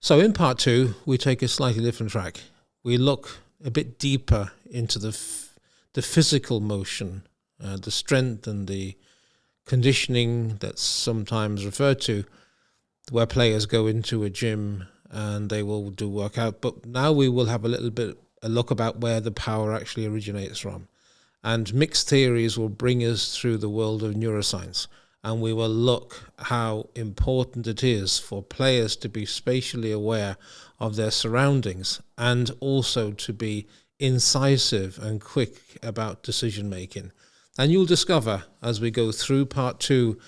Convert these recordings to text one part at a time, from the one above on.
So in part two, we take a slightly different track. We look a bit deeper into the physical motion, the strength and the conditioning that's sometimes referred to, where players go into a gym and they will do workout. But now we will have a look about where the power actually originates from. And mixed theories will bring us through the world of neuroscience. And we will look how important it is for players to be spatially aware of their surroundings and also to be incisive and quick about decision making. And you'll discover as we go through part two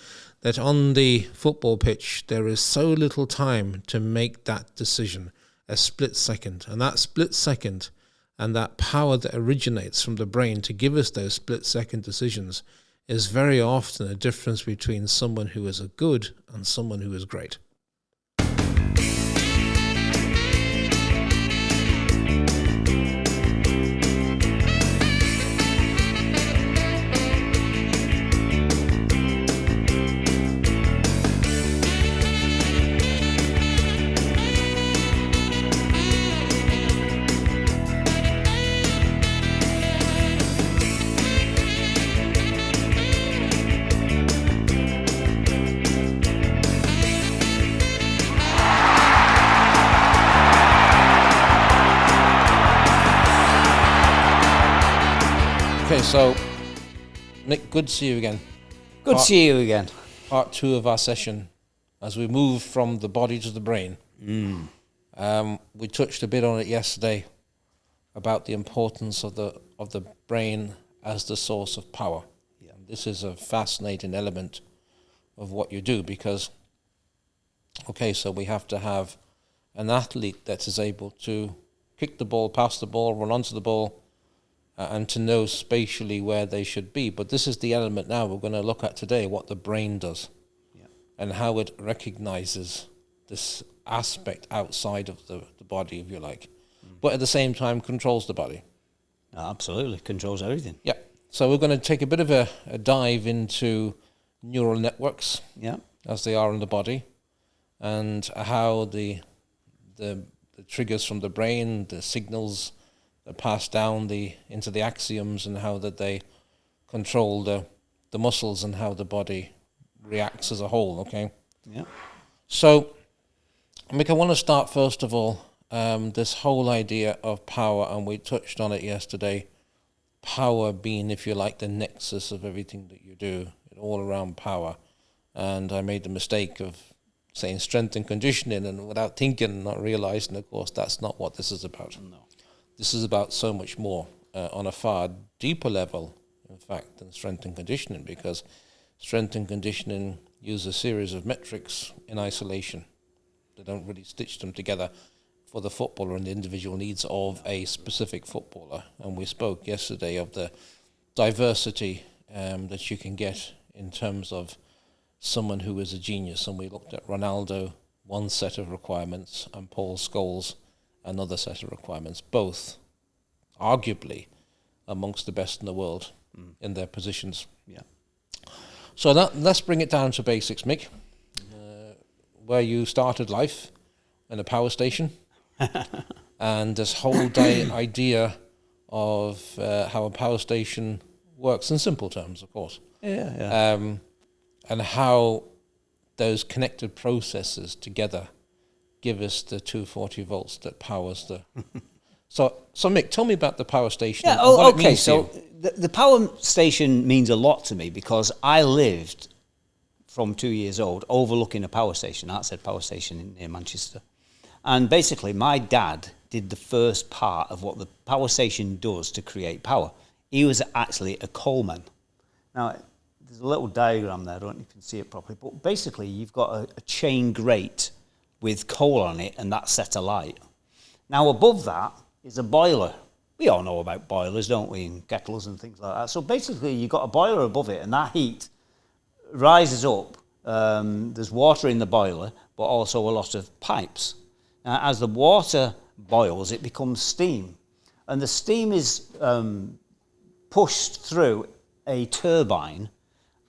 that on the football pitch there is so little time to make that decision, a split second. And that split second and that power that originates from the brain to give us those split second decisions is very often a difference between someone who is a good and someone who is great. Okay, so Mick, good to see you again. Good to see you again. Part two of our session, as we move from the body to the brain. We touched a bit on it yesterday about the importance of the brain as the source of power. Yeah. This is a fascinating element of what you do because, okay, so we have to have an athlete that is able to kick the ball, pass the ball, run onto the ball, and to know spatially where they should be. But this is the element now we're going to look at today, what the brain does, and how it recognizes this aspect outside of the body, if you like, but at the same time controls the body. Absolutely, controls everything. Yeah. So we're going to take a bit of a dive into neural networks, as they are in the body, and how the triggers from the brain, the signals that pass down into the axons, and how that they control the muscles and how the body reacts as a whole. Okay. Yeah. So, Mick, I want to start first of all this whole idea of power, and we touched on it yesterday. Power being, if you like, the nexus of everything that you do, all around power. And I made the mistake of saying strength and conditioning, and without thinking, not realizing, of course, that's not what this is about. No. This is about so much more on a far deeper level, in fact, than strength and conditioning, because strength and conditioning use a series of metrics in isolation. They don't really stitch them together for the footballer and the individual needs of a specific footballer. And we spoke yesterday of the diversity that you can get in terms of someone who is a genius. And we looked at Ronaldo, one set of requirements, and Paul Scholes, another set of requirements, both arguably amongst the best in the world in their positions. Yeah. So let's bring it down to basics, Mick. Where you started life in a power station, and this whole idea of how a power station works in simple terms, of course. Yeah. And how those connected processes together give us the 240 volts that powers the... So Mick, tell me about the power station. Yeah, okay, so the power station means a lot to me because I lived from 2 years old overlooking a power station, Artshead Power Station near Manchester. And basically my dad did the first part of what the power station does to create power. He was actually a coalman. Now, there's a little diagram there, I don't know if you can see it properly, but basically you've got a chain grate with coal on it, and that set alight. Now above that is a boiler. We all know about boilers, don't we, and kettles and things like that. So basically you've got a boiler above it, and that heat rises up. There's water in the boiler, but also a lot of pipes. Now, as the water boils, it becomes steam. And the steam is pushed through a turbine.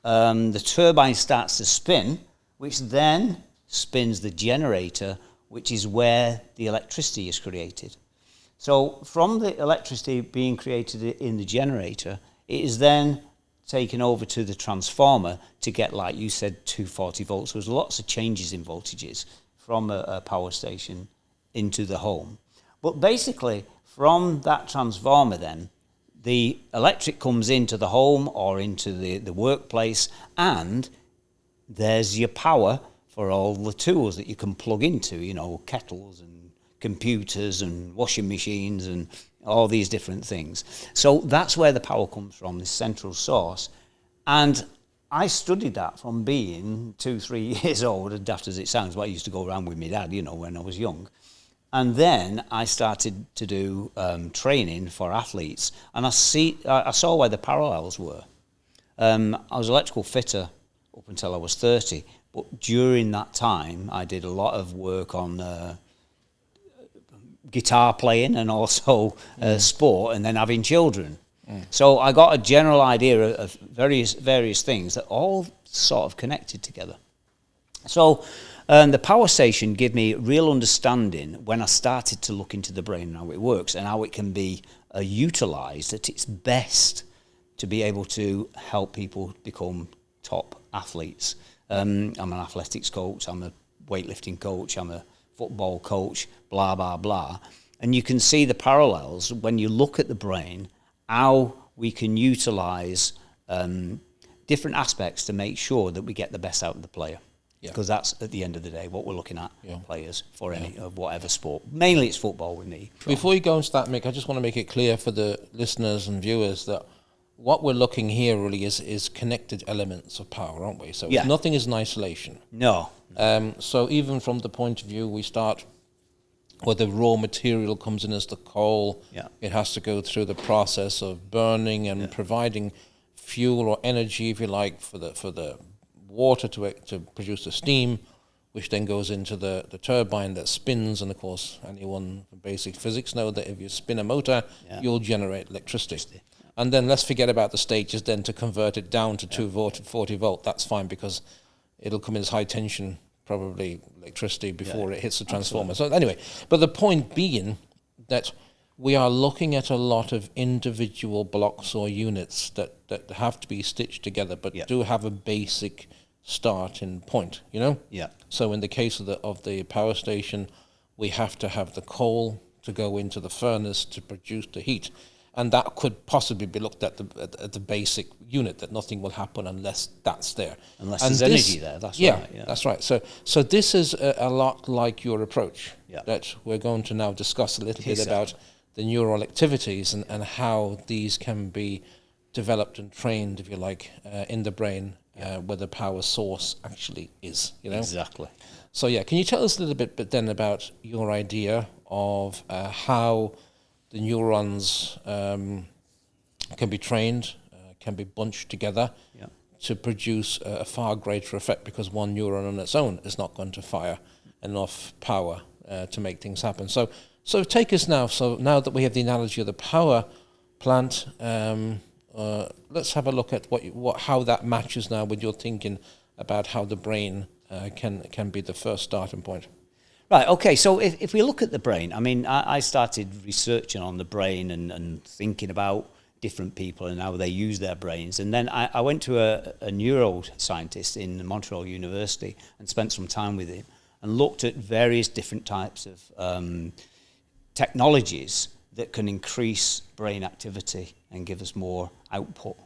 The turbine starts to spin, which then spins the generator, which is where the electricity is created. So from the electricity being created in the generator, it is then taken over to the transformer to get, like you said, 240 volts. There's lots of changes in voltages from a power station into the home. But basically, from that transformer then, the electric comes into the home or into the workplace, and there's your power for all the tools that you can plug into, you know, kettles and computers and washing machines and all these different things. So that's where the power comes from, this central source. And I studied that from being 2-3 years old, and daft as it sounds, but I used to go around with my dad, you know, when I was young. And then I started to do training for athletes, and I saw where the parallels were. I was an electrical fitter up until I was 30, but during that time I did a lot of work on guitar playing and also sport, and then having children. So I got a general idea of various things that all sort of connected together. So the power station gave me real understanding when I started to look into the brain and how it works and how it can be utilised at its best to be able to help people become top athletes. I'm an athletics coach, I'm a weightlifting coach, I'm a football coach, blah, blah, blah. And you can see the parallels when you look at the brain, how we can utilise different aspects to make sure that we get the best out of the player. Because that's, at the end of the day, what we're looking at, players for any of whatever sport. Mainly it's football with me. Before you go into that, Mick, I just want to make it clear for the listeners and viewers that what we're looking here really is connected elements of power, aren't we? So nothing is in isolation. No. So even from the point of view, we start where the raw material comes in as the coal. It has to go through the process of burning and providing fuel or energy, if you like, for the water to produce the steam, which then goes into the turbine that spins. And of course, anyone from basic physics know that if you spin a motor, you'll generate electricity. And then let's forget about the stages then to convert it down to 240 volt. That's fine, because it'll come in as high tension, probably electricity before it hits the transformer. So anyway, but the point being that we are looking at a lot of individual blocks or units that have to be stitched together, but do have a basic starting point, you know? So in the case of the power station, we have to have the coal to go into the furnace to produce the heat. And that could possibly be looked at the basic unit, that nothing will happen unless that's there. Unless there's energy there, that's right. Yeah, that's right. So this is a lot like your approach that we're going to now discuss a little bit about the neural activities and how these can be developed and trained, if you like, in the brain, where the power source actually is, you know? Exactly. So can you tell us a little bit then about your idea of how the neurons can be trained, can be bunched together to produce a far greater effect, because one neuron on its own is not going to fire enough power to make things happen. So take us now. So now that we have the analogy of the power plant, let's have a look at how that matches now with your thinking about how the brain can be the first starting point. Right, okay, so if we look at the brain, I mean, I started researching on the brain and thinking about different people and how they use their brains. And then I went to a neuroscientist in Montreal University and spent some time with him and looked at various different types of technologies that can increase brain activity and give us more output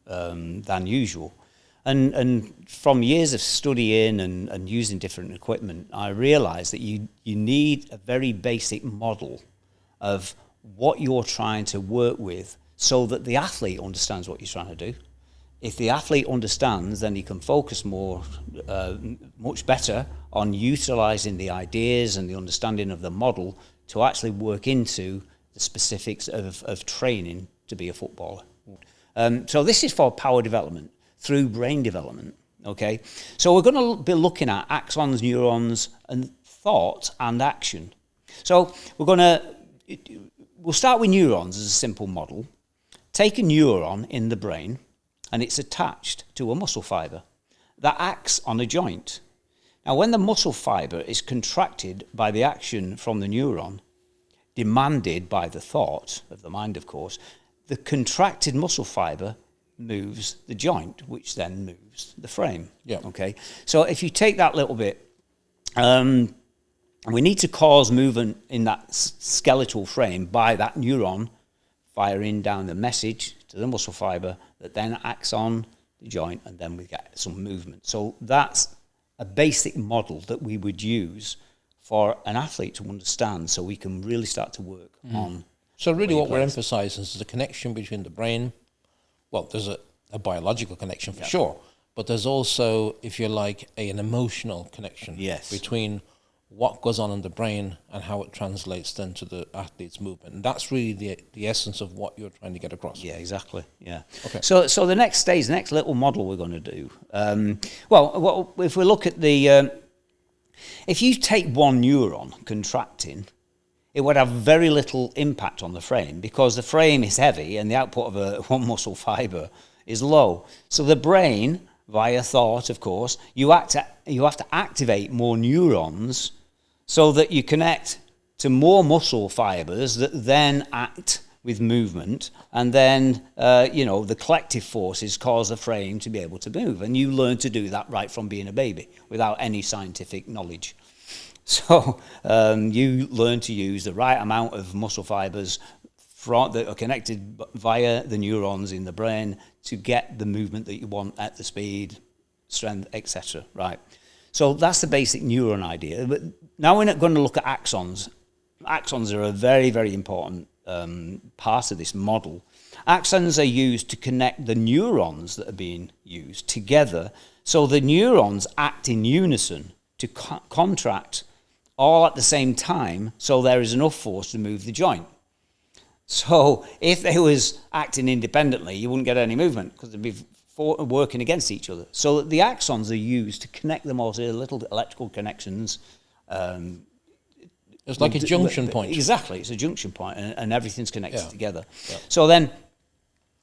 than usual. And from years of studying and using different equipment, I realised that you need a very basic model of what you're trying to work with so that the athlete understands what you're trying to do. If the athlete understands, then he can focus much better on utilising the ideas and the understanding of the model to actually work into the specifics of training to be a footballer. So this is for power development through brain development, okay? So we're going to be looking at axons, neurons, and thought and action. So we'll start with neurons as a simple model. Take a neuron in the brain, and it's attached to a muscle fibre that acts on a joint. Now, when the muscle fibre is contracted by the action from the neuron, demanded by the thought of the mind, of course, the contracted muscle fibre moves the joint, which then moves the frame. Yeah. Okay. So if you take that little bit, we need to cause movement in that skeletal frame by that neuron firing down the message to the muscle fibre that then acts on the joint, and then we get some movement. So that's a basic model that we would use for an athlete to understand, so we can really start to work on. So really what we're emphasizing is the connection between the brain. Well, there's a biological connection for sure, but there's also, if you like, an emotional connection between what goes on in the brain and how it translates then to the athlete's movement. And that's really the essence of what you're trying to get across. Yeah, exactly. Yeah. Okay. So the next stage, the next little model we're going to do, well, if we look at the, if you take one neuron contracting, it would have very little impact on the frame, because the frame is heavy and the output of one muscle fibre is low. So the brain, via thought, of course, you have to activate more neurons so that you connect to more muscle fibres that then act with movement, and then the collective forces cause the frame to be able to move. And you learn to do that right from being a baby without any scientific knowledge. So you learn to use the right amount of muscle fibres that are connected via the neurons in the brain to get the movement that you want at the speed, strength, etc. Right. So that's the basic neuron idea. But now we're not going to look at axons. Axons are a very, very important part of this model. Axons are used to connect the neurons that are being used together, so the neurons act in unison to contract all at the same time, so there is enough force to move the joint. So if they was acting independently, you wouldn't get any movement, because they'd be working against each other. So the axons are used to connect them all to little electrical connections. It's like a junction point. Exactly, it's a junction point, and everything's connected together. Yeah. So then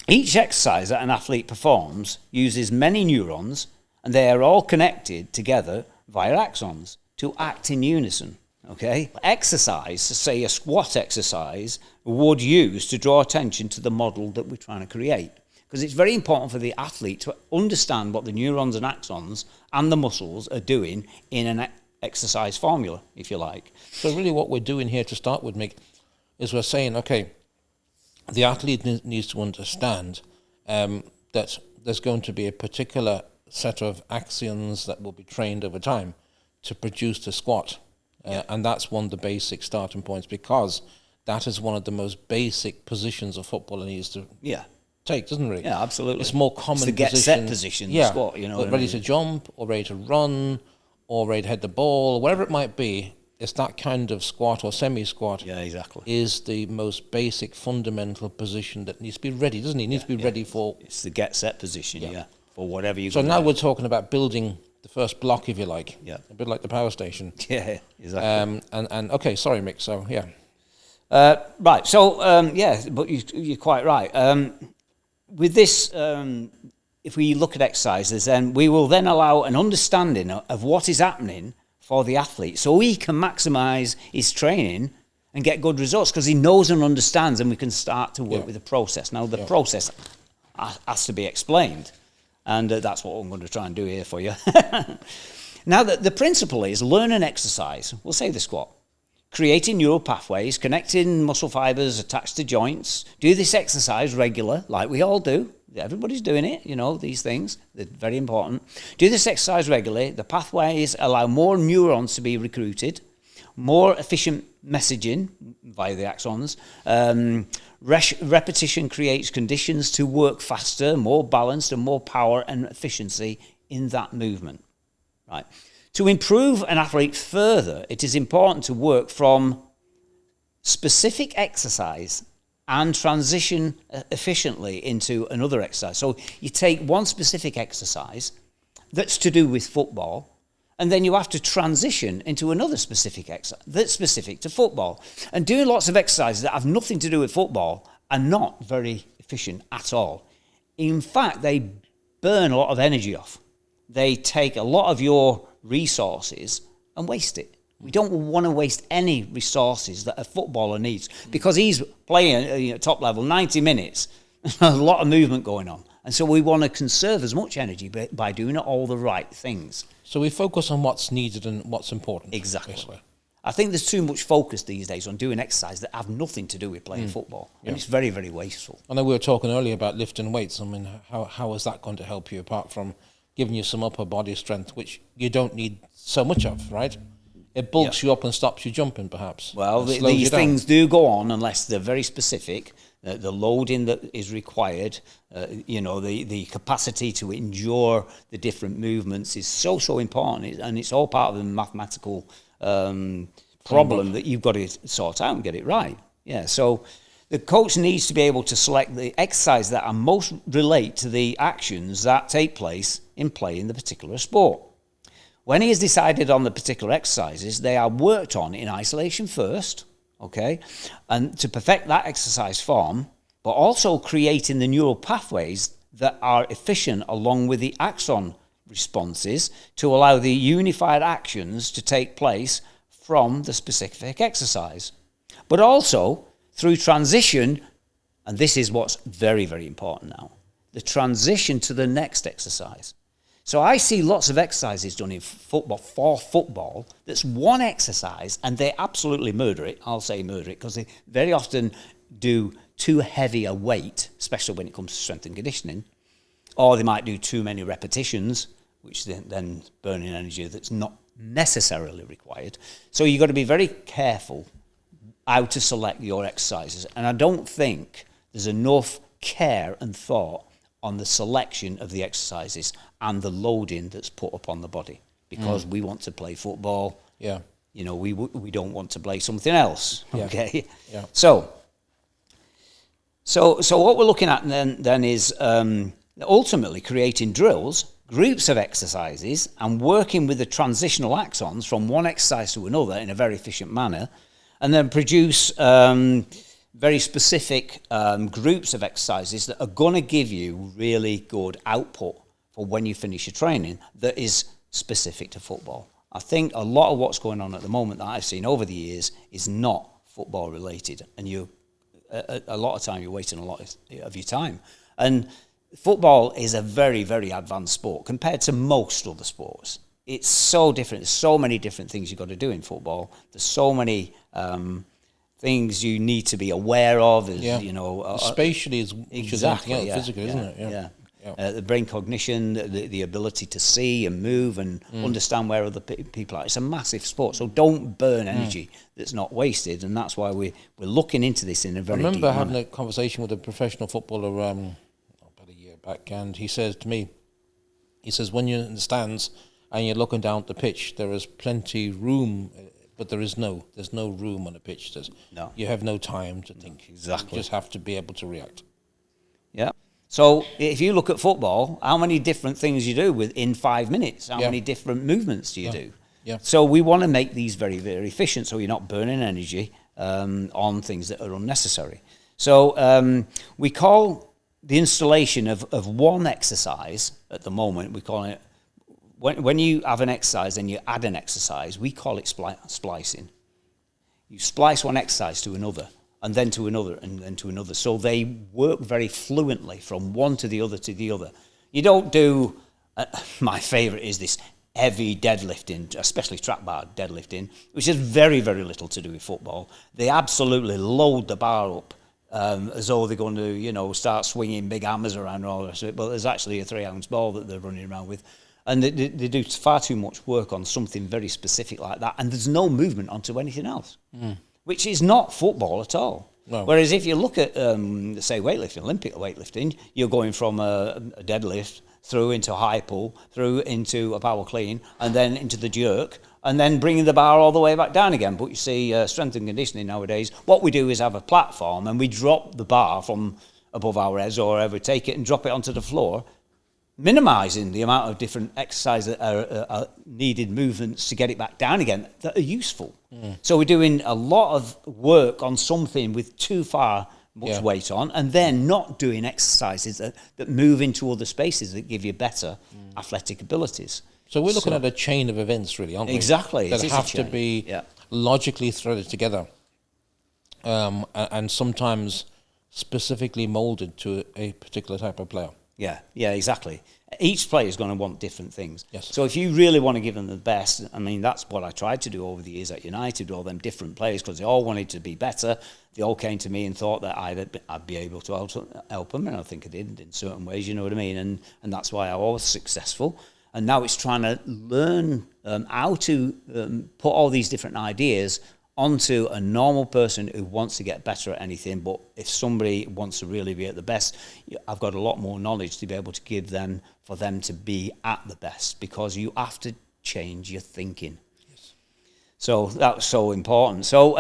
each exercise that an athlete performs uses many neurons, and they are all connected together via axons to act in unison. Okay? Exercise, say a squat exercise, would use to draw attention to the model that we're trying to create. Because it's very important for the athlete to understand what the neurons and axons and the muscles are doing in an exercise formula, if you like. So really what we're doing here to start with, Mick, is we're saying, okay, the athlete needs to understand that there's going to be a particular set of axons that will be trained over time to produce the squat. And that's one of the basic starting points, because that is one of the most basic positions a footballer needs to take, doesn't it? Yeah, absolutely. It's more common it's the get set position, the squat, you know. But ready to jump, or ready to run, or ready to head the ball, whatever it might be, it's that kind of squat or semi-squat. Yeah, exactly. Is the most basic, fundamental position that needs to be ready, doesn't it? It needs to be ready for... It's the get set position, for whatever you... So now we're talking about building the first block, if you like. Yeah. A bit like the power station. Yeah, exactly. And okay, sorry, Mick, so, yeah. Right, so, but you're quite right. With this, if we look at exercises, then we will then allow an understanding of what is happening for the athlete, so he can maximise his training and get good results, because he knows and understands, and we can start to work with the process. Now, the process has to be explained, and that's what I'm going to try and do here for you. Now, the principle is learn an exercise. We'll say the squat. Creating neural pathways, connecting muscle fibres attached to joints. Do this exercise regular, like we all do. Everybody's doing it, you know, these things. They're very important. Do this exercise regularly. The pathways allow more neurons to be recruited, more efficient messaging via the axons. Repetition creates conditions to work faster, more balanced, and more power and efficiency in that movement. Right. To improve an athlete further, it is important to work from specific exercise and transition efficiently into another exercise. So you take one specific exercise that's to do with football, and then you have to transition into another specific exercise that's specific to football. And doing lots of exercises that have nothing to do with football are not very efficient at all. In fact, they burn a lot of energy off. They take a lot of your resources and waste it. We don't want to waste any resources that a footballer needs, because he's playing at top level 90 minutes. There's a lot of movement going on. And so we want to conserve as much energy by doing all the right things. So we focus on what's needed and what's important. Exactly. Basically. I think there's too much focus these days on doing exercise that have nothing to do with playing football. Yeah. And it's very, very wasteful. I know we were talking earlier about lifting weights. I mean, how is that going to help you, apart from giving you some upper body strength, which you don't need so much of, right? It bulks you up and stops you jumping, perhaps. Well, these things do go on unless they're very specific. The loading that is required, the capacity to endure the different movements is so important, and it's all part of the mathematical problem that you've got to sort out and get it right. Yeah, so the coach needs to be able to select the exercise that are most relate to the actions that take place in playing the particular sport. When he has decided on the particular exercises, they are worked on in isolation first, okay, and to perfect that exercise form, but also creating the neural pathways that are efficient along with the axon responses to allow the unified actions to take place from the specific exercise. But also through transition, and this is what's very, very important now, the transition to the next exercise. So I see lots of exercises done in football, for football, that's one exercise, and they absolutely murder it. I'll say murder it, because they very often do too heavy a weight, especially when it comes to strength and conditioning, or they might do too many repetitions, which then burning energy that's not necessarily required. So you've got to be very careful how to select your exercises. And I don't think there's enough care and thought on the selection of the exercises and the loading that's put upon the body, because we want to play football. Yeah. We don't want to play something else. Okay. Yeah. So what we're looking at then is ultimately creating drills, groups of exercises, and working with the transitional axons from one exercise to another in a very efficient manner, and then produce very specific groups of exercises that are going to give you really good output for when you finish your training that is specific to football. I think a lot of what's going on at the moment that I've seen over the years is not football related, and a lot of time you're wasting a lot of your time. And football is a very, very advanced sport compared to most other sports. It's so different. There's so many different things you've got to do in football. There's so many things you need to be aware of. Spatially is exactly physically, isn't it? Yeah. The brain cognition, the ability to see and move and understand where other people are. It's a massive sport, so don't burn energy that's not wasted, and that's why we're looking into this in a very deep manner. I remember having a conversation with a professional footballer about a year back, and he says to me, when you're in the stands and you're looking down at the pitch, there is plenty room, but there's no room on the pitch. No. You have no time to think. Exactly. You just have to be able to react. Yeah. So if you look at football, how many different things you do within 5 minutes? How many different movements do you do? Yeah. So we want to make these very, very efficient, so you're not burning energy on things that are unnecessary. So we call the installation of one exercise at the moment, we call it, when you have an exercise and you add an exercise, we call it splicing. You splice one exercise to another, and then to another, and then to another. So they work very fluently from one to the other to the other. You don't do, my favourite is this heavy deadlifting, especially trap bar deadlifting, which has very, very little to do with football. They absolutely load the bar up as though they're going to, start swinging big hammers around and all the rest of it. But there's actually a 3-ounce ball that they're running around with. And they do far too much work on something very specific like that, and there's no movement onto anything else, which is not football at all. No. Whereas if you look at, say, weightlifting, Olympic weightlifting, you're going from a deadlift through into a high pull, through into a power clean, and then into the jerk, and then bringing the bar all the way back down again. But you see, strength and conditioning nowadays, what we do is have a platform, and we drop the bar from above our heads, or ever take it and drop it onto the floor, minimising the amount of different exercise that are needed movements to get it back down again that are useful. So we're doing a lot of work on something with too far much weight on, and then not doing exercises that move into other spaces that give you better athletic abilities. So we're looking at a chain of events, really, aren't we? Exactly. That have to be logically threaded together, and sometimes specifically molded to a particular type of player. Yeah, exactly. Each player is going to want different things. Yes. So if you really want to give them the best, I mean, that's what I tried to do over the years at United, all them different players, because they all wanted to be better. They all came to me and thought that I'd be able to help them, and I think I did in certain ways, you know what I mean? And that's why I was successful. And now it's trying to learn how to put all these different ideas onto a normal person who wants to get better at anything. But if somebody wants to really be at the best, I've got a lot more knowledge to be able to give them for them to be at the best, because you have to change your thinking. Yes. So that's so important. So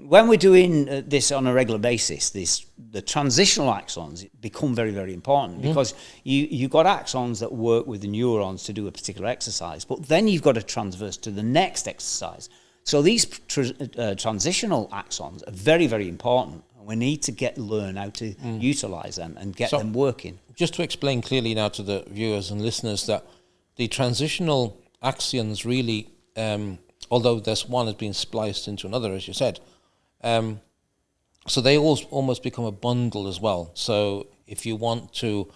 when we're doing this on a regular basis, the transitional axons become very, very important, because you've got axons that work with the neurons to do a particular exercise, but then you've got to transverse to the next exercise. So these transitional axons are very, very important. We need to learn how to utilize them and get them working. Just to explain clearly now to the viewers and listeners that the transitional axons really, although this one has been spliced into another, as you said, so they almost become a bundle as well. So if you want to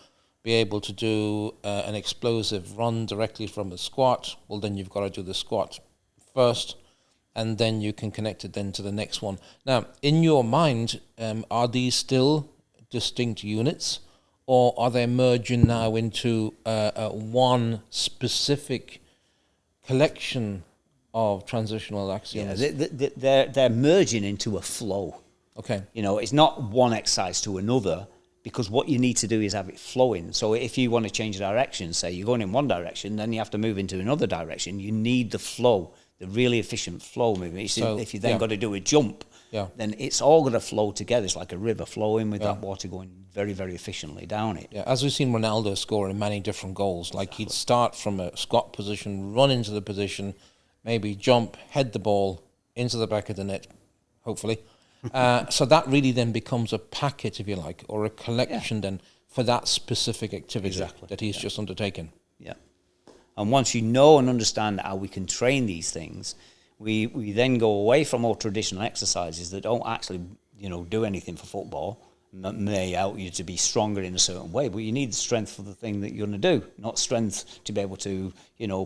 be able to do an explosive run directly from a squat, well, then you've got to do the squat first, and then you can connect it then to the next one. Now, in your mind, are these still distinct units, or are they merging now into one specific collection of transitional axioms? Yeah, they're merging into a flow. Okay. You know, it's not one exercise to another, because what you need to do is have it flowing. So if you want to change direction, say you're going in one direction, then you have to move into another direction. You need the flow, the really efficient flow movement. So, if you then got to do a jump, then it's all going to flow together. It's like a river flowing with that water going very, very efficiently down it. Yeah, as we've seen Ronaldo score in many different goals, like he'd start from a squat position, run into the position, maybe jump, head the ball into the back of the net, hopefully. So that really then becomes a packet, if you like, or a collection then for that specific activity that he's just undertaken. Yeah. And once you know and understand how we can train these things, we then go away from all traditional exercises that don't actually, do anything for football, may help you to be stronger in a certain way, but you need the strength for the thing that you're going to do, not strength to be able to,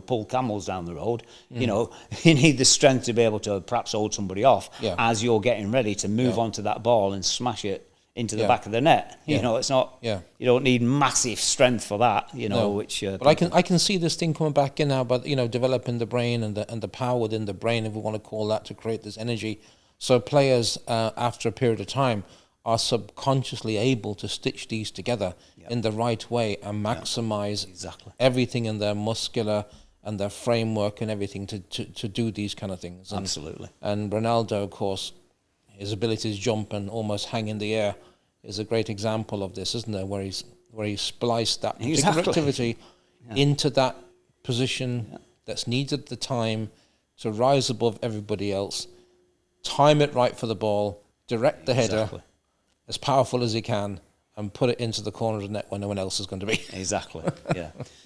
pull camels down the road. You need the strength to be able to perhaps hold somebody off as you're getting ready to move onto that ball and smash it into the back of the net. It's not, you don't need massive strength for that, which... but I can see this thing coming back in now, but, developing the brain and the power within the brain, if we want to call that, to create this energy. So players, after a period of time, are subconsciously able to stitch these together in the right way and maximize everything in their muscular and their framework and everything to do these kind of things. Absolutely. And Ronaldo, of course, his ability to jump and almost hang in the air is a great example of this, isn't there? Where he spliced that particular activity into that position that's needed at the time to rise above everybody else, time it right for the ball, direct the header as powerful as he can, and put it into the corner of the net when no one else is going to be. Exactly,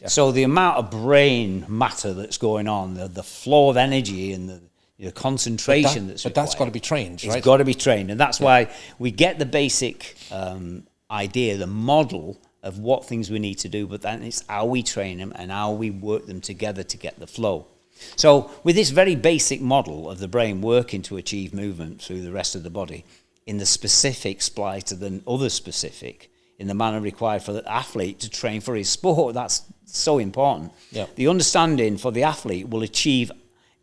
So the amount of brain matter that's going on, the flow of energy and the concentration that's required. But that's got to be trained, right? It's got to be trained, and that's why we get the basic idea, the model of what things we need to do, but then it's how we train them and how we work them together to get the flow. So with this very basic model of the brain working to achieve movement through the rest of the body, in the specific splice to the other specific, in the manner required for the athlete to train for his sport, that's so important. Yeah. The understanding for the athlete will achieve,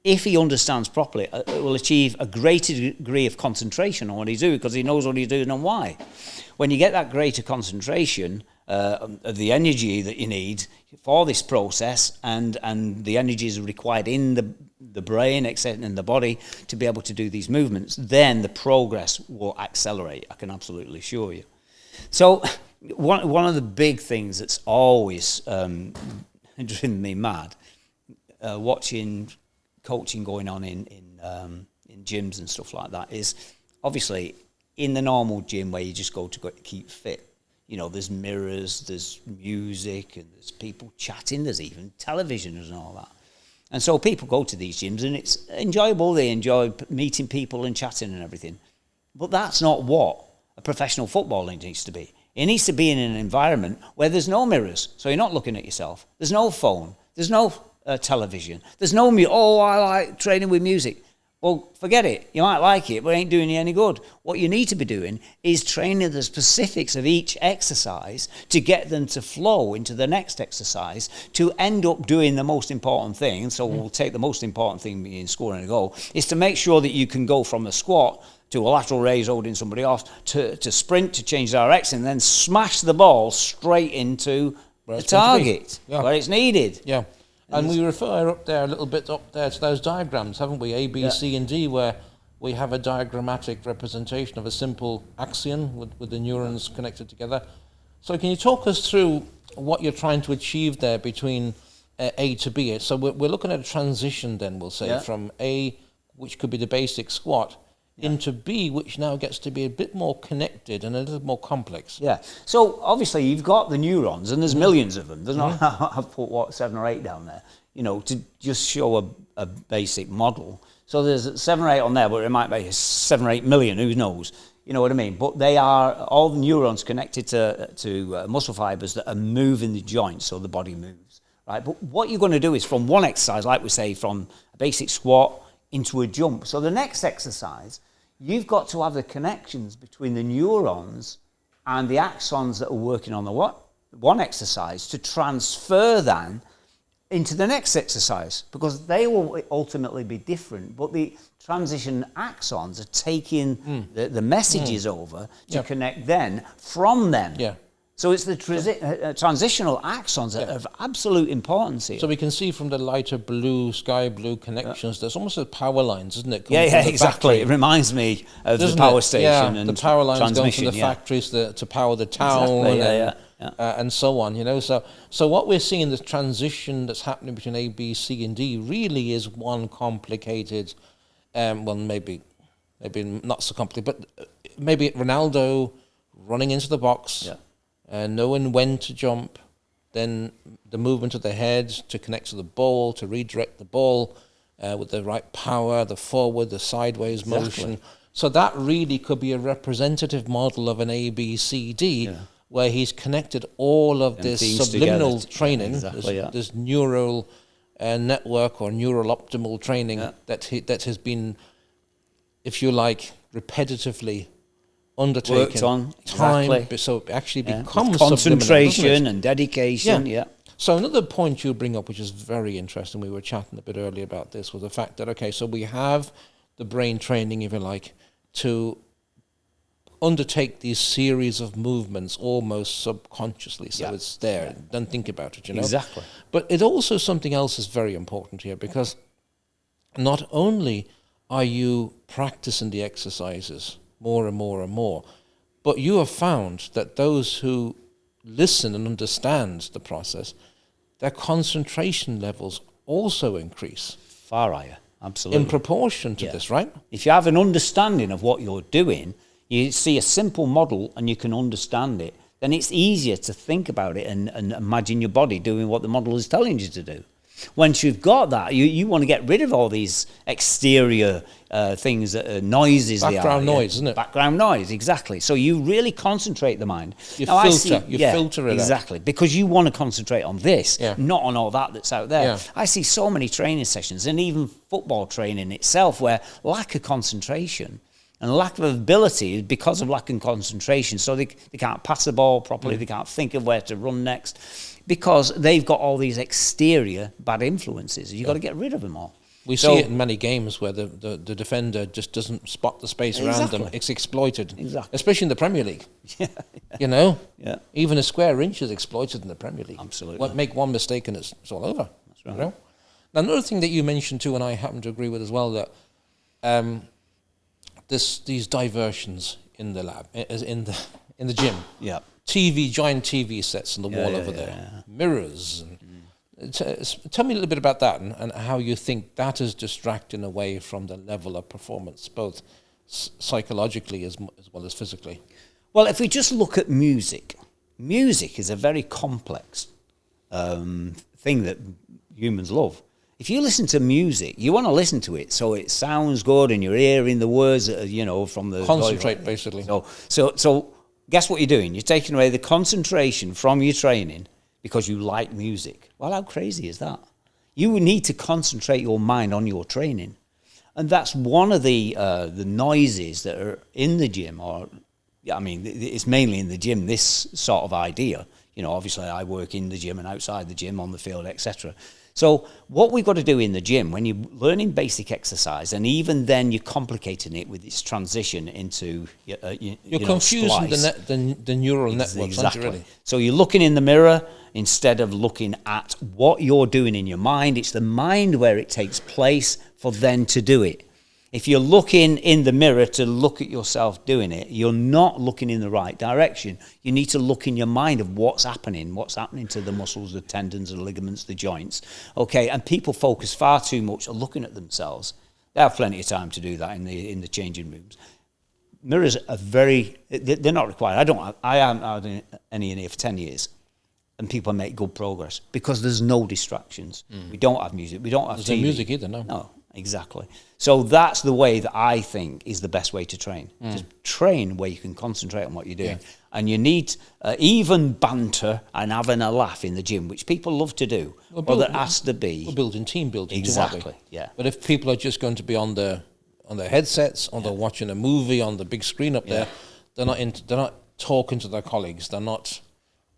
if he understands properly, it will achieve a greater degree of concentration on what he's doing, because he knows what he's doing and why. When you get that greater concentration of the energy that you need for this process, and the energy is required in the brain, etc., in the body, to be able to do these movements, then the progress will accelerate, I can absolutely assure you. So one of the big things that's always driven me mad, watching coaching going on in gyms and stuff like that, is obviously in the normal gym where you just go to keep fit, You know, there's mirrors, there's music, and there's people chatting, there's even television and all that. And so people go to these gyms, and it's enjoyable. They enjoy meeting people and chatting and everything. But that's not what a professional footballer needs to be. It needs to be in an environment where there's no mirrors, so you're not looking at yourself. There's no phone. There's no television. There's no I like training with music. Well, forget it. You might like it, but it ain't doing you any good. What you need to be doing is training the specifics of each exercise to get them to flow into the next exercise to end up doing the most important thing. So we'll take the most important thing in scoring a goal, is to make sure that you can go from a squat to a lateral raise holding somebody off, to sprint, to change direction, and then smash the ball straight into the target where it's needed. Yeah. And we refer up there to those diagrams, haven't we? A, B, C, and D, where we have a diagrammatic representation of a simple axion with the neurons connected together. So can you talk us through what you're trying to achieve there between A to B? So we're looking at a transition then, we'll say, from A, which could be the basic squat, into B, which now gets to be a bit more connected and a little more complex. Yeah. So obviously you've got the neurons, and there's millions of them. There's not. I've put 7 or 8 down there. You know, to just show a basic model. So there's 7 or 8 on there, but it might be 7 or 8 million. Who knows? You know what I mean? But they are all the neurons connected to muscle fibers that are moving the joints, so the body moves. Right. But what you're going to do is from one exercise, like we say, from a basic squat into a jump. So the next exercise, you've got to have the connections between the neurons and the axons that are working on the one exercise to transfer then into the next exercise, because they will ultimately be different, but the transition axons are taking the messages over to connect then from them. Yeah. So it's the transitional axons that are of absolute importance here. So we can see from the lighter blue, sky blue connections, there's almost a power lines, isn't it? Yeah, exactly. It reminds me of the power station and the power lines going from the yeah. factories to power the town and so on. You know, so what we're seeing, the transition that's happening between A, B, C, and D, really is one complicated. Well, maybe not so complicated, but maybe Ronaldo running into the box. Yeah. Knowing when to jump, then the movement of the head to connect to the ball, to redirect the ball with the right power, the forward, the sideways motion. So that really could be a representative model of an A, B, C, D, where he's connected all of this subliminal training, this neural network or neural optimal training that has been, if you like, repetitively undertaken, worked on time, so it actually becomes concentration and dedication. So another point you bring up, which is very interesting, we were chatting a bit earlier about this, was the fact that so we have the brain training, if you like, to undertake these series of movements almost subconsciously, so it's there. Don't think about it, you know. Exactly. But it also, something else is very important here, because not only are you practicing the exercises more and more and more, but you have found that those who listen and understand the process, their concentration levels also increase. Far higher, absolutely. In proportion to this, right? If you have an understanding of what you're doing, you see a simple model and you can understand it, then it's easier to think about it and imagine your body doing what the model is telling you to do. Once you've got that, you want to get rid of all these exterior things, noises. Background noise, isn't it? Background noise, exactly. So you really concentrate the mind. You filter it exactly, because you want to concentrate on this, not on all that that's out there. I see so many training sessions, and even football training itself, where lack of concentration and lack of ability is because of lack of concentration. So they can't pass the ball properly, they can't think of where to run next, because they've got all these exterior bad influences. You've got to get rid of them all. We see it in many games where the defender just doesn't spot the space around them. It's exploited, especially in the Premier League. You know? Even a square inch is exploited in the Premier League. Absolutely. Make one mistake and it's all over. That's right. You know? Now, another thing that you mentioned too, and I happen to agree with as well, that these diversions in the lab, in the gym. Yeah. Giant TV sets on the wall over there, mirrors. And tell me a little bit about that and how you think that is distracting away from the level of performance, both psychologically as well as physically. Well, if we just look at music, music is a very complex thing that humans love. If you listen to music, you want to listen to it so it sounds good and you're hearing the words that are, from the... Concentrate, basically. So guess what you're doing? You're taking away the concentration from your training because you like music. Well, how crazy is that? You need to concentrate your mind on your training. And that's one of the noises that are in the gym, it's mainly in the gym, this sort of idea. Obviously I work in the gym and outside the gym, on the field, etc. So what we've got to do in the gym, when you're learning basic exercise, and even then you're complicating it with its transition into you're confusing the neural networks, exactly. Aren't you, really? So you're looking in the mirror instead of looking at what you're doing in your mind. It's the mind where it takes place for then to do it. If you're looking in the mirror to look at yourself doing it, you're not looking in the right direction. You need to look in your mind of what's happening to the muscles, the tendons, the ligaments, the joints. Okay, and people focus far too much on looking at themselves. They have plenty of time to do that in the changing rooms. Mirrors are they're not required. I haven't had any in here for 10 years. And people make good progress because there's no distractions. We don't have music. We don't have TV. There's no music either, no. No, exactly. So that's the way that I think is the best way to train. Just train where you can concentrate on what you're doing. Yeah. And you need even banter and having a laugh in the gym, which people love to do. Well, there has to be. We're building team building. Exactly, yeah. But if people are just going to be on their headsets, they're watching a movie on the big screen up there, they're not talking to their colleagues. They're not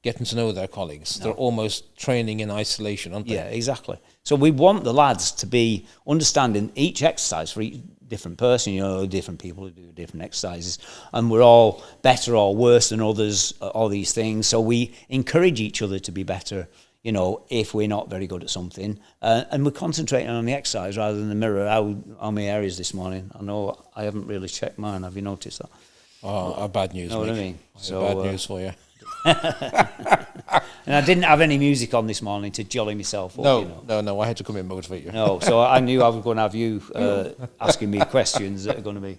getting to know their colleagues. No. They're almost training in isolation, aren't they? Yeah, exactly. So we want the lads to be understanding each exercise for each different person, different people who do different exercises, and we're all better or worse than others, all these things. So we encourage each other to be better, if we're not very good at something. And we're concentrating on the exercise rather than the mirror. How many areas this morning? I know I haven't really checked mine. Have you noticed that? Oh, bad news, know Mick. What I mean? So, bad news for you. And I didn't have any music on this morning to jolly myself up. No, I had to come in and motivate you. No, so I knew I was going to have you asking me questions that are going to be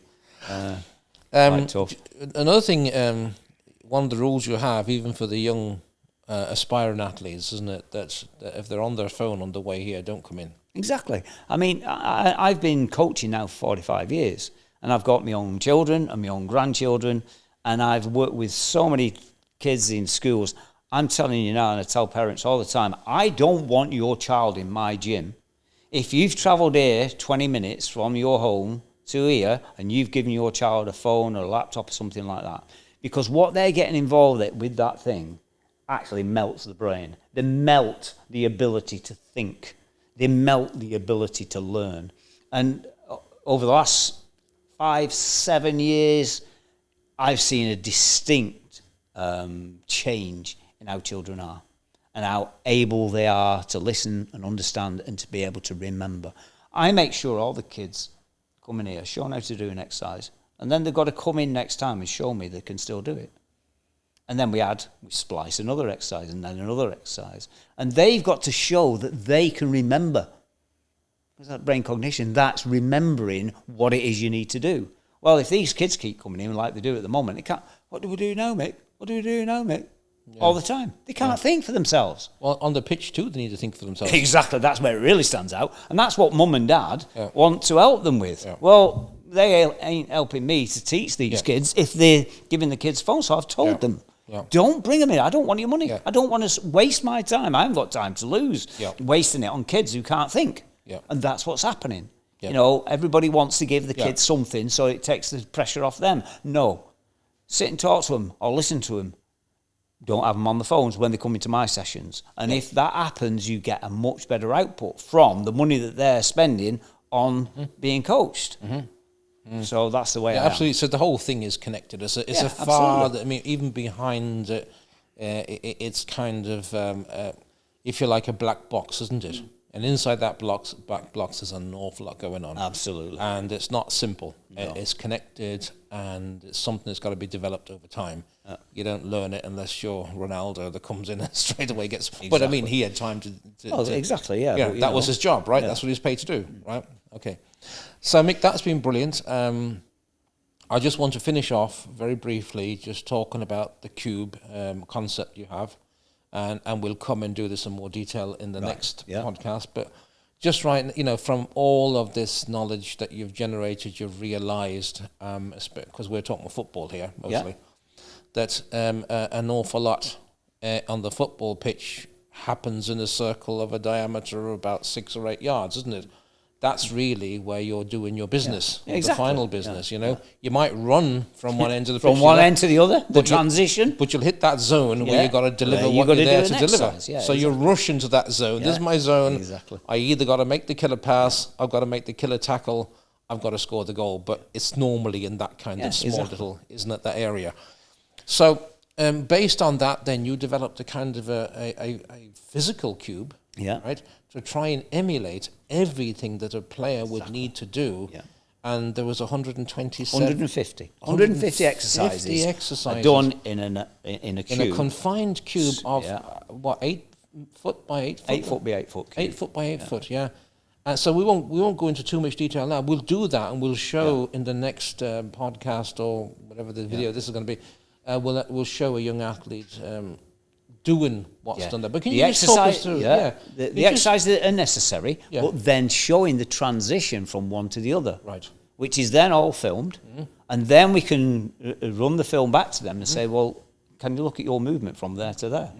quite tough. Another thing, one of the rules you have, even for the young aspiring athletes, isn't it, that if they're on their phone on the way here, don't come in. Exactly. I mean, I've been coaching now for 45 years, and I've got my own children and my own grandchildren, and I've worked with so many kids in schools. I'm telling you now, and I tell parents all the time, I don't want your child in my gym. If you've travelled here 20 minutes from your home to here, and you've given your child a phone or a laptop or something like that, because what they're getting involved with that thing actually melts the brain. They melt the ability to think. They melt the ability to learn. And over the last 5-7 years, I've seen a distinct change in how children are and how able they are to listen and understand and to be able to remember. I make sure all the kids come in here, shown how to do an exercise, and then they've got to come in next time and show me they can still do it. And then we splice another exercise and then another exercise. And they've got to show that they can remember. Because that brain cognition, that's remembering what it is you need to do. Well, if these kids keep coming in like they do at the moment, they can't, what do we do now, Mick? What do we do now, Mick? Yeah. All the time. They can't think for themselves. Well, on the pitch too, they need to think for themselves. Exactly. That's where it really stands out. And that's what mum and dad want to help them with. Yeah. Well, they ain't helping me to teach these kids if they're giving the kids phones. So I've told them, don't bring them in. I don't want your money. Yeah. I don't want to waste my time. I haven't got time to lose wasting it on kids who can't think. Yeah. And that's what's happening. Yeah. Everybody wants to give the kids something so it takes the pressure off them. No. Sit and talk to them or listen to them. Don't have them on the phones when they come into my sessions. And if that happens, you get a much better output from the money that they're spending on being coached. Mm-hmm. So that's the way I absolutely. So the whole thing is connected. It's a far, even behind it, it's kind of, if you like, a black box, isn't it? And inside that black box, there's an awful lot going on. Absolutely. And it's not simple. No. It's connected, and it's something that's got to be developed over time. You don't learn it unless you're Ronaldo that comes in and straight away gets... Exactly. But I mean, he had time to exactly, yeah. Yeah, that was his job, right? Yeah. That's what he was paid to do, right? Okay. So, Mick, that's been brilliant. I just want to finish off very briefly, just talking about the cube concept you have, and we'll come and do this in more detail in the next podcast. But just from all of this knowledge that you've generated, you've realised, because we're talking football here mostly, that an awful lot on the football pitch happens in a circle of a diameter of about 6 or 8 yards, isn't it? That's really where you're doing your business, the final business. You might run from one end to the from one end to the other, the transition, but you'll hit that zone where you've got to deliver what you're there to deliver. So you're rushing to that zone. This is my zone. Exactly. I either got to make the killer pass, I've got to make the killer tackle, I've got to score the goal. But it's normally in that kind of small little, isn't it, that area? So based on that, then you developed a kind of a physical cube, right, to try and emulate everything that a player would need to do. Yeah. And there was 150 exercises done in a cube. In a confined cube of, 8 foot by 8 foot? 8 foot by 8 foot cube. 8 foot by 8 foot, And so we won't go into too much detail now. We'll do that, and we'll show in the next podcast or whatever the video this is going to be. We'll show a young athlete doing what's done there. But can you just talk us through? The exercises that are necessary, but then showing the transition from one to the other. Right. Which is then all filmed, and then we can run the film back to them and say, well, can you look at your movement from there to there?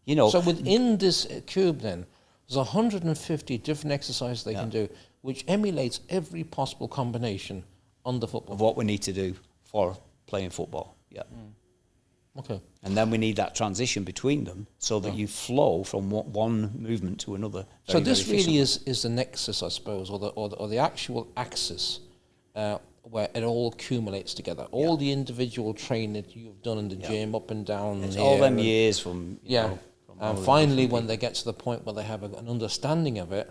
So within this cube then, there's 150 different exercises they can do, which emulates every possible combination on the football. Of what we need to do for playing football. Yeah. Okay. And then we need that transition between them so that you flow from one movement to another. So this really is the nexus, I suppose, or the actual axis where it all accumulates together. All the individual training that you've done in the gym, up and down. It's all them years from... And finally, when they get to the point where they have an understanding of it,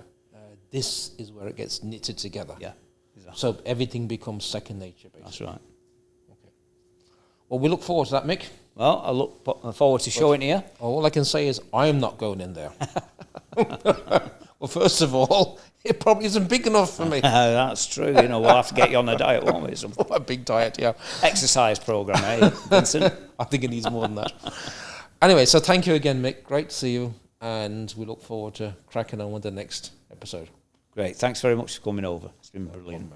this is where it gets knitted together. Yeah, exactly. So everything becomes second nature, basically. That's right. Okay. Well, we look forward to that, Mick. Well, I look forward to showing it here. All I can say is I'm not going in there. Well, first of all, it probably isn't big enough for me. That's true. We'll have to get you on a diet, won't we? A big diet, Exercise program, eh, Vincent? I think it needs more than that. Anyway, so thank you again, Mick. Great to see you, and we look forward to cracking on with the next episode. Great. Thanks very much for coming over. It's been brilliant.